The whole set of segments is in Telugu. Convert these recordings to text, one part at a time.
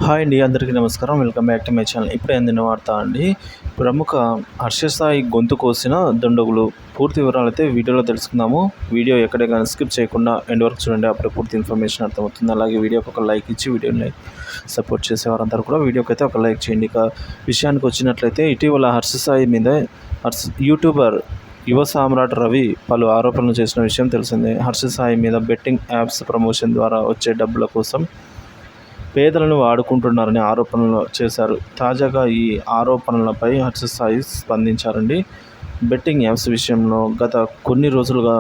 హాయ్ అండి, అందరికీ నమస్కారం. Welcome back to my channel. ఇప్పుడే అందిన వార్త అండి. ప్రముఖ హర్ష సాయి గొంతు కోసిన దుండగులు. పూర్తి వివరాలైతే వీడియోలో తెలుసుకుందాము. వీడియో ఎక్కడే కానీ స్కిప్ చేయకుండా ఎండ్ వరకు చూడండి. అప్పుడే పూర్తి ఇన్ఫర్మేషన్ అర్థమవుతుంది. అలాగే వీడియోకి ఒక లైక్ ఇచ్చి వీడియోని సపోర్ట్ చేసేవారందరూ కూడా వీడియోకి అయితే ఒక లైక్ చేయండి. ఇక విషయానికి వచ్చినట్లయితే ఇటీవల హర్ష సాయి మీద యూట్యూబర్ యువ సామ్రాట్ రవి పలు ఆరోపణలు చేసిన విషయం తెలిసిందే. హర్ష సాయి మీద బెట్టింగ్ యాప్స్ ప్రమోషన్ ద్వారా వచ్చే డబ్బుల కోసం పేదలను వాడుకుంటున్నారని ఆరోపణలు చేశారు. తాజాగా ఈ ఆరోపణలపై హర్ష సాయి స్పందించారండి. బెట్టింగ్ యాప్స్ విషయంలో గత కొన్ని రోజులుగా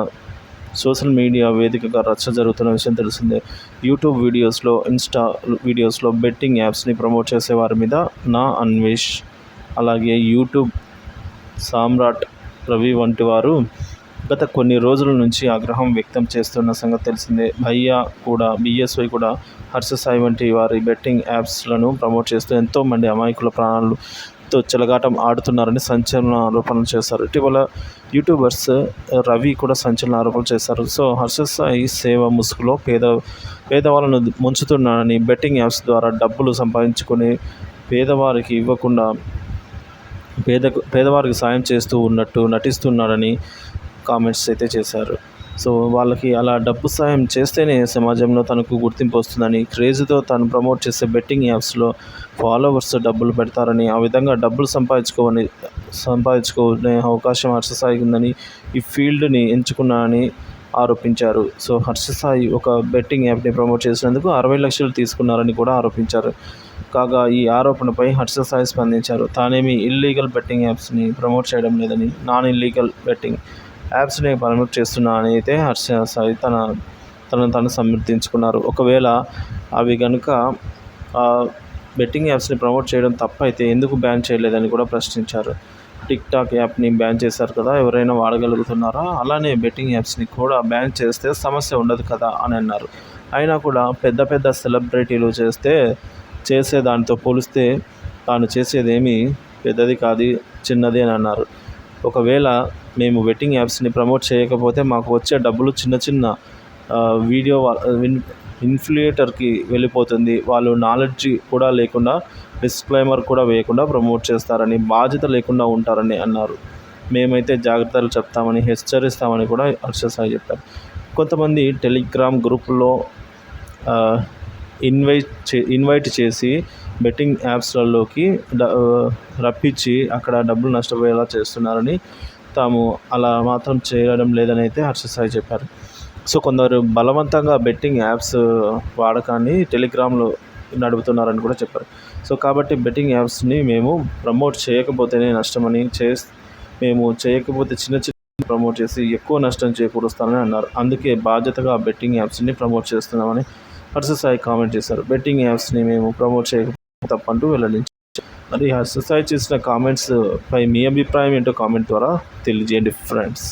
సోషల్ మీడియా వేదికగా రచ్చ జరుగుతున్న విషయం తెలిసిందే. యూట్యూబ్ వీడియోస్లో, ఇన్స్టా వీడియోస్లో బెట్టింగ్ యాప్స్ని ప్రమోట్ చేసే వారి మీద నా అన్వేష్, అలాగే యూట్యూబ్ సామ్రాట్ రవి వంటి వారు గత కొన్ని రోజుల నుంచి ఆగ్రహం వ్యక్తం చేస్తున్న సంగతి తెలిసిందే. బిఎస్వై కూడా హర్ష సాయి వంటి వారి బెట్టింగ్ యాప్స్లను ప్రమోట్ చేస్తూ ఎంతోమంది అమాయకుల ప్రాణాలతో చెలగాటం ఆడుతున్నారని సంచలన ఆరోపణలు చేశారు. ఇటీవల యూట్యూబర్స్ రవి కూడా సంచలన ఆరోపణలు చేశారు. సో హర్ష సాయి సేవ ముసుగులో పేదవాళ్ళను ముంచుతున్నారని, బెట్టింగ్ యాప్స్ ద్వారా డబ్బులు సంపాదించుకొని పేదవారికి ఇవ్వకుండా పేదవారికి సాయం చేస్తూ ఉన్నట్టు నటిస్తున్నాడని కామెంట్స్ అయితే చేశారు. సో వాళ్ళకి అలా డబ్బు సాయం చేస్తేనే సమాజంలో తనకు గుర్తింపు వస్తుందని, క్రేజ్తో తను ప్రమోట్ చేసే బెట్టింగ్ యాప్స్లో ఫాలోవర్స్ డబ్బులు పెడతారని, ఆ విధంగా డబ్బులు సంపాదించుకునే అవకాశం హర్ష సాయికి ఉందని ఈ ఫీల్డ్ని ఎంచుకున్నానని ఆరోపించారు. సో హర్ష సాయి ఒక బెట్టింగ్ యాప్ని ప్రమోట్ చేసినందుకు 60 లక్షలు తీసుకున్నారని కూడా ఆరోపించారు. కాగా ఈ ఆరోపణపై హర్ష సాయి స్పందించారు. తానేమి ఇల్లీగల్ బెట్టింగ్ యాప్స్ని ప్రమోట్ చేయడం లేదని, నాన్ ఇల్లీగల్ బెట్టింగ్ యాప్స్ని ప్రమోట్ చేస్తున్నా అని అయితే హర్ష సాయి తను సమర్థించుకున్నారు. ఒకవేళ అవి కనుక బెట్టింగ్ యాప్స్ని ప్రమోట్ చేయడం తప్పైతే ఎందుకు బ్యాన్ చేయలేదని కూడా ప్రశ్నించారు. టిక్టాక్ యాప్ని బ్యాన్ చేశారు కదా, ఎవరైనా వాడగలుగుతున్నారా? అలానే బెట్టింగ్ యాప్స్ని కూడా బ్యాన్ చేస్తే సమస్య ఉండదు కదా అని అన్నారు. అయినా కూడా పెద్ద పెద్ద సెలబ్రిటీలు చేసే దానితో పోలిస్తే తాను చేసేదేమీ పెద్దది కాదు, చిన్నది అని అన్నారు. ఒకవేళ మేము బెట్టింగ్ యాప్స్ని ప్రమోట్ చేయకపోతే మాకు వచ్చే డబ్బులు చిన్న చిన్న వీడియో ఇన్ఫ్లుయేటర్కి వెళ్ళిపోతుంది. వాళ్ళు నాలెడ్జ్ కూడా లేకుండా, డిస్క్లైమర్ కూడా వేయకుండా ప్రమోట్ చేస్తారని, బాధ్యత లేకుండా ఉంటారని అన్నారు. మేమైతే జాగ్రత్తలు చెప్తామని, హెచ్చరిస్తామని కూడా హర్ష సాయి చెప్పారు. కొంతమంది టెలిగ్రామ్ గ్రూపుల్లో ఇన్వైట్ చేసి బెట్టింగ్ యాప్స్లలోకి రప్పించి అక్కడ డబ్బులు నష్టపోయేలా చేస్తున్నారని, తాము అలా మాత్రం చేయడం లేదని అయితే హర్ష సాయి చెప్పారు. సో కొందరు బలవంతంగా బెట్టింగ్ యాప్స్ వాడకాన్ని టెలిగ్రామ్లో నడుపుతున్నారని కూడా చెప్పారు. సో కాబట్టి బెట్టింగ్ యాప్స్ని మేము ప్రమోట్ చేయకపోతేనే నష్టమని, మేము చేయకపోతే చిన్న చిన్న ప్రమోట్ చేసి ఎక్కువ నష్టం చేకూరుస్తానని అన్నారు. అందుకే బాధ్యతగా బెట్టింగ్ యాప్స్ని ప్రమోట్ చేస్తున్నామని హర్ష సాయి కామెంట్ చేశారు. బెట్టింగ్ యాప్స్ని మేము ప్రమోట్ చేయకపోతే తప్పంటూ వెల్లడించారు. మరి హర్ష సాయి చేసిన కామెంట్స్ పై మీ అభిప్రాయం ఏంటో కామెంట్ ద్వారా తెలియజేయండి ఫ్రెండ్స్.